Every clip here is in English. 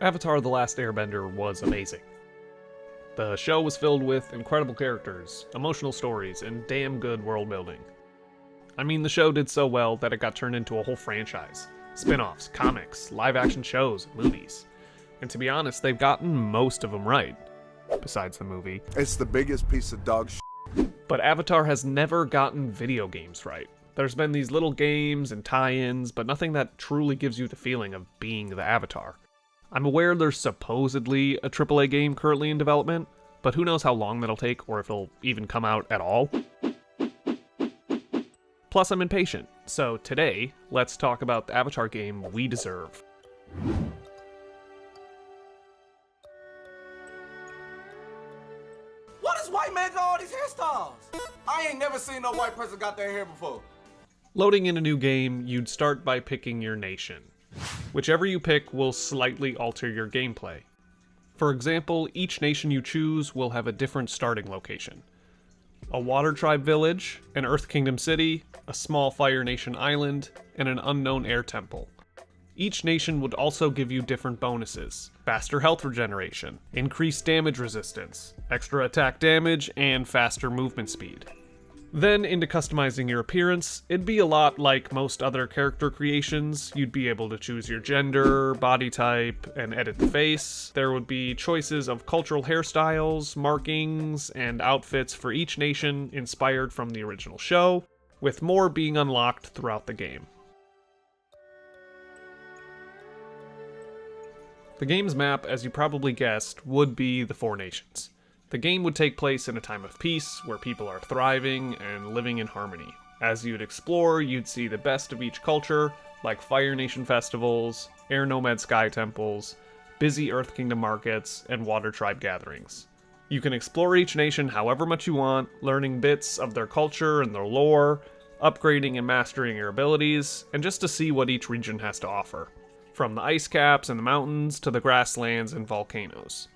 Avatar: The Last Airbender was amazing. The show was filled with incredible characters, emotional stories, and damn good world building. I mean, the show did so well that it got turned into a whole franchise. Spin-offs, comics, live-action shows, and movies. And to be honest, they've gotten most of them right. Besides the movie. It's the biggest piece of dog shit. But Avatar has never gotten video games right. There's been these little games and tie-ins, but nothing that truly gives you the feeling of being the Avatar. I'm aware there's supposedly a AAA game currently in development, but who knows how long that'll take or if it'll even come out at all. Plus, I'm impatient, so today, let's talk about the Avatar game we deserve. What does white man got all these hairstyles? I ain't never seen no white person got their hair before. Loading in a new game, you'd start by picking your nation. Whichever you pick will slightly alter your gameplay. For example, each nation you choose will have a different starting location. A Water Tribe village, an Earth Kingdom city, a small Fire Nation island, and an unknown air temple. Each nation would also give you different bonuses: faster health regeneration, increased damage resistance, extra attack damage, and faster movement speed. Then, into customizing your appearance, it'd be a lot like most other character creations. You'd be able to choose your gender, body type, and edit the face. There would be choices of cultural hairstyles, markings, and outfits for each nation inspired from the original show, with more being unlocked throughout the game. The game's map, as you probably guessed, would be the Four Nations. The game would take place in a time of peace, where people are thriving and living in harmony. As you'd explore, you'd see the best of each culture, like Fire Nation festivals, Air Nomad Sky temples, busy Earth Kingdom markets, and Water Tribe gatherings. You can explore each nation however much you want, learning bits of their culture and their lore, upgrading and mastering your abilities, and just to see what each region has to offer. From the ice caps and the mountains to the grasslands and volcanoes.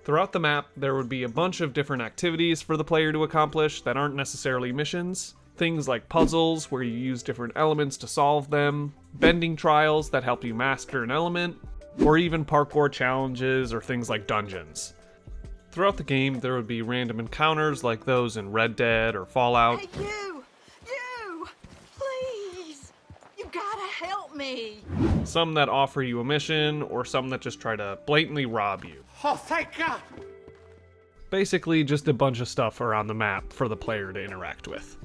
Throughout the map, there would be a bunch of different activities for the player to accomplish that aren't necessarily missions. Things like puzzles, where you use different elements to solve them, bending trials that help you master an element, or even parkour challenges or things like dungeons. Throughout the game, there would be random encounters like those in Red Dead or Fallout. Hey, you! Please! You gotta help me! Some that offer you a mission, or some that just try to blatantly rob you. Oh, thank God! Basically, just a bunch of stuff around the map for the player to interact with.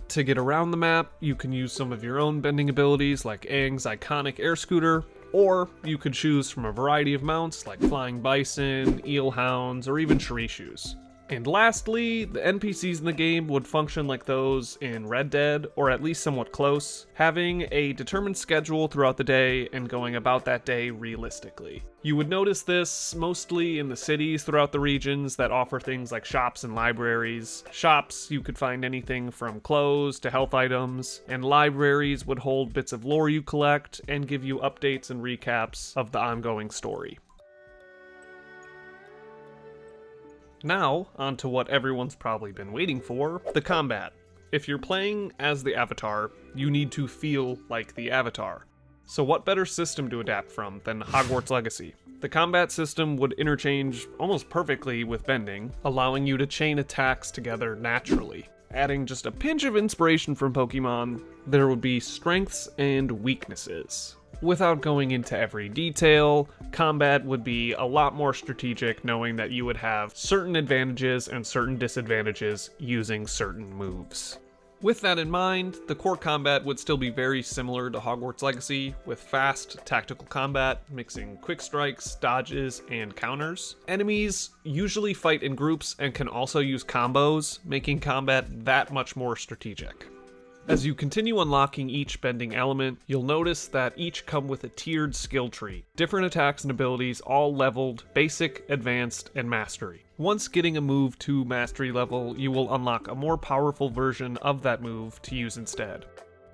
To get around the map, you can use some of your own bending abilities like Aang's iconic air scooter, or you could choose from a variety of mounts like flying bison, eel hounds, or even Shirishus. And lastly, the NPCs in the game would function like those in Red Dead, or at least somewhat close, having a determined schedule throughout the day and going about that day realistically. You would notice this mostly in the cities throughout the regions that offer things like shops and libraries. Shops, you could find anything from clothes to health items, and libraries would hold bits of lore you collect and give you updates and recaps of the ongoing story. Now, on to what everyone's probably been waiting for, the combat. If you're playing as the Avatar, you need to feel like the Avatar. So what better system to adapt from than Hogwarts Legacy? The combat system would interchange almost perfectly with bending, allowing you to chain attacks together naturally. Adding just a pinch of inspiration from Pokemon, there would be strengths and weaknesses. Without going into every detail, combat would be a lot more strategic, knowing that you would have certain advantages and certain disadvantages using certain moves. With that in mind, the core combat would still be very similar to Hogwarts Legacy, with fast, tactical combat, mixing quick strikes, dodges, and counters. Enemies usually fight in groups and can also use combos, making combat that much more strategic. As you continue unlocking each bending element, you'll notice that each come with a tiered skill tree. Different attacks and abilities all leveled, basic, advanced, and mastery. Once getting a move to mastery level, you will unlock a more powerful version of that move to use instead.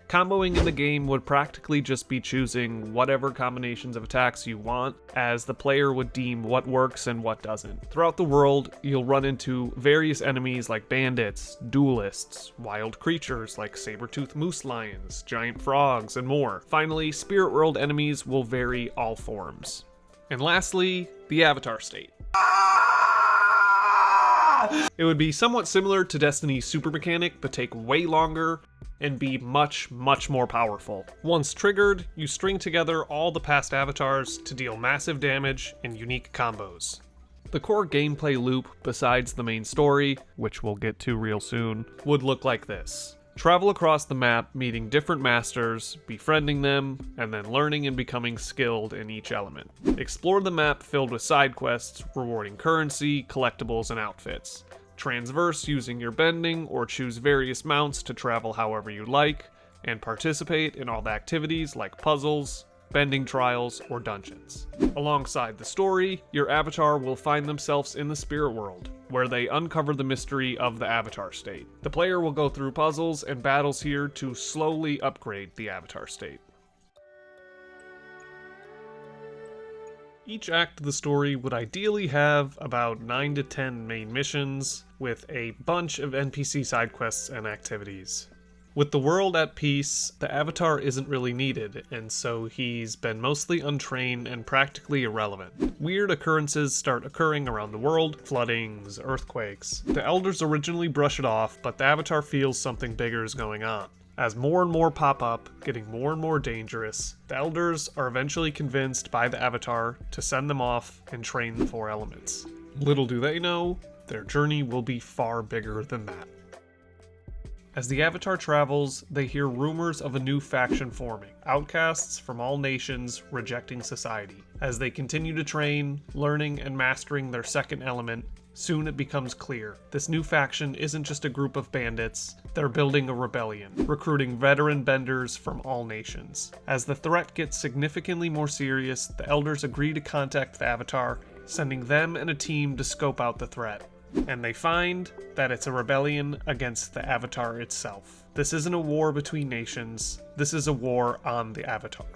Comboing in the game would practically just be choosing whatever combinations of attacks you want, as the player would deem what works and what doesn't. Throughout the world, you'll run into various enemies like bandits, duelists, wild creatures like saber-toothed moose lions, giant frogs, and more. Finally, Spirit World enemies will vary all forms. And lastly, the Avatar state. It would be somewhat similar to Destiny's super mechanic, but take way longer and be much, much more powerful. Once triggered, you string together all the past avatars to deal massive damage in unique combos. The core gameplay loop, besides the main story, which we'll get to real soon, would look like this. Travel across the map, meeting different masters, befriending them, and then learning and becoming skilled in each element. Explore the map filled with side quests, rewarding currency, collectibles, and outfits. Transverse using your bending, or choose various mounts to travel however you like, and participate in all the activities like puzzles, bending trials, or dungeons. Alongside the story, your avatar will find themselves in the spirit world, where they uncover the mystery of the avatar state. The player will go through puzzles and battles here to slowly upgrade the avatar state. Each act of the story would ideally have about 9 to 10 main missions, with a bunch of NPC side quests and activities. With the world at peace, the Avatar isn't really needed, and so he's been mostly untrained and practically irrelevant. Weird occurrences start occurring around the world, floodings, earthquakes. The Elders originally brush it off, but the Avatar feels something bigger is going on. As more and more pop up, getting more and more dangerous, the Elders are eventually convinced by the Avatar to send them off and train the 4 elements. Little do they know, their journey will be far bigger than that. As the Avatar travels, they hear rumors of a new faction forming, outcasts from all nations rejecting society. As they continue to train, learning and mastering their second element, soon it becomes clear this new faction isn't just a group of bandits, they're building a rebellion, recruiting veteran benders from all nations. As the threat gets significantly more serious, the Elders agree to contact the Avatar, sending them and a team to scope out the threat. And they find that it's a rebellion against the Avatar itself. This isn't a war between nations, this is a war on the Avatar.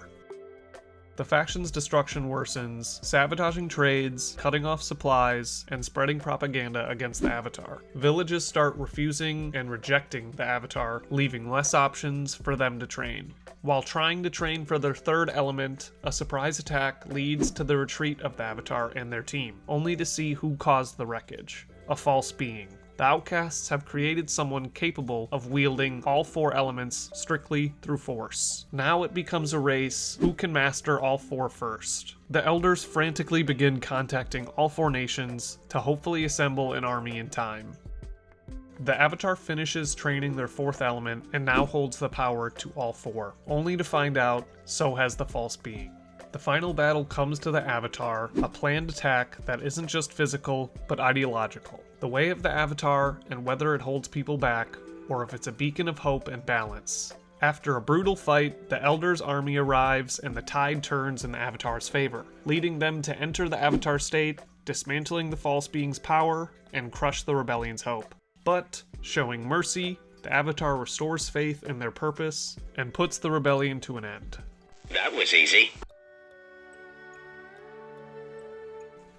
The faction's destruction worsens, sabotaging trades, cutting off supplies, and spreading propaganda against the Avatar. Villages start refusing and rejecting the Avatar, leaving less options for them to train. While trying to train for their third element, a surprise attack leads to the retreat of the Avatar and their team, only to see who caused the wreckage. A false being. The outcasts have created someone capable of wielding all 4 elements strictly through force. Now it becomes a race who can master all 4 first. The Elders frantically begin contacting all 4 nations to hopefully assemble an army in time. The Avatar finishes training their 4th element and now holds the power to all 4, only to find out so has the false being. The final battle comes to the Avatar, a planned attack that isn't just physical, but ideological. The way of the Avatar, and whether it holds people back, or if it's a beacon of hope and balance. After a brutal fight, the Elders' army arrives and the tide turns in the Avatar's favor, leading them to enter the Avatar state, dismantling the false being's power, and crush the rebellion's hope. But, showing mercy, the Avatar restores faith in their purpose, and puts the rebellion to an end. That was easy.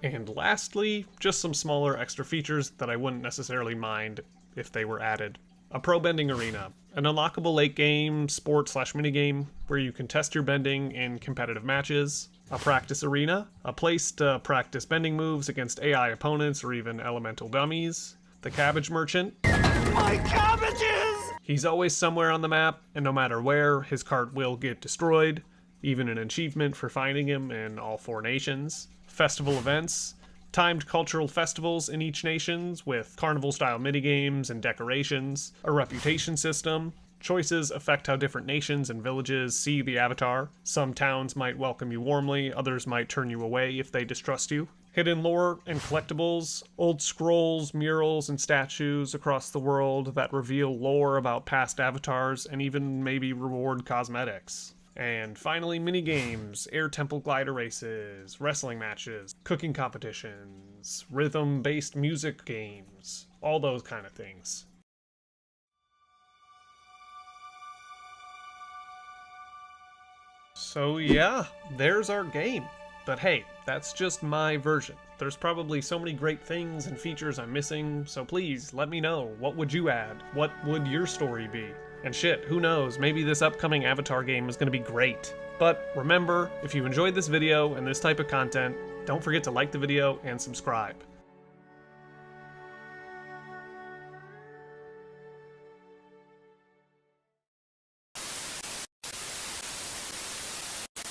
And lastly, just some smaller extra features that I wouldn't necessarily mind if they were added. A pro bending arena, an unlockable late game sport/minigame where you can test your bending in competitive matches. A practice arena, a place to practice bending moves against AI opponents or even elemental dummies. The cabbage merchant. My cabbages! He's always somewhere on the map, and no matter where, his cart will get destroyed. Even an achievement for finding him in all 4 nations. Festival events, timed cultural festivals in each nation with carnival-style minigames and decorations, a reputation system. Choices affect how different nations and villages see the Avatar. Some towns might welcome you warmly, others might turn you away if they distrust you. Hidden lore and collectibles, old scrolls, murals, and statues across the world that reveal lore about past avatars and even maybe reward cosmetics. And finally, mini-games, air temple glider races, wrestling matches, cooking competitions, rhythm-based music games, all those kind of things. So yeah, there's our game. But hey, that's just my version. There's probably so many great things and features I'm missing, so please let me know. What would you add? What would your story be? And shit, who knows, maybe this upcoming Avatar game is gonna be great. But remember, if you enjoyed this video and this type of content, don't forget to like the video and subscribe.